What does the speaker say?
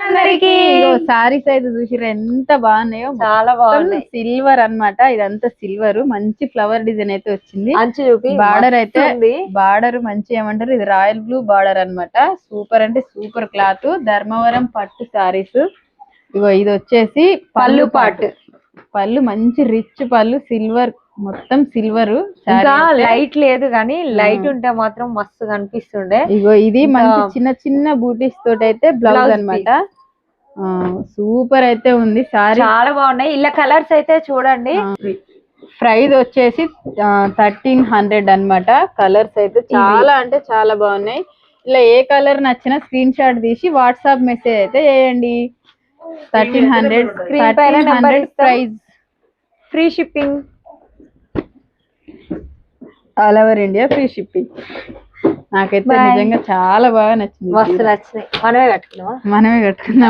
అందరికి సారీస్ అయితే చూసిరా ఎంత బాగున్నాయో, చాలా బాగున్నాయి. సిల్వర్ అన్నమాట. ఇదంతా సిల్వర్, మంచి ఫ్లవర్ డిజైన్ అయితే వచ్చింది. అంచు చూపి బార్డర్ అయితే బార్డర్ మంచి ఏమంటారు, ఇది రాయల్ బ్లూ బార్డర్ అన్నమాట. సూపర్ అంటే సూపర్ క్లాత్. ధర్మవరం పట్టు సారీస్. ఇగో ఇది వచ్చేసి పళ్ళు పాటు. పళ్ళు మంచి రిచ్ పళ్ళు, సిల్వర్, మొత్తం సిల్వర్. ఇంకా లైట్ లేదు కానీ లైట్ ఉంటే మాత్రం మస్తు కనిపిస్తుండే. ఇగో ఇది మంచి చిన్న చిన్న బూటీస్ తోటి అయితే బ్లౌజ్ అన్నమాట. సూపర్ అయితే ఉంది సారీ, చాలా బాగున్నాయి. ఇలా కలర్స్ అయితే చూడండి. ప్రైస్ వచ్చేసి 1300 అన్నమాట. కలర్స్ అయితే చాలా అంటే చాలా బాగున్నాయి. ఇలా ఏ కలర్ నచ్చినా స్క్రీన్ షాట్ తీసి వాట్సాప్ మెసేజ్ అయితే చేయండి. 1300 price, free shipping, all over India free shipping. నాకైతే నిజంగా చాలా బాగా నచ్చింది. మస్తు నచ్చినాయి. మనమే కట్టుకున్నాం.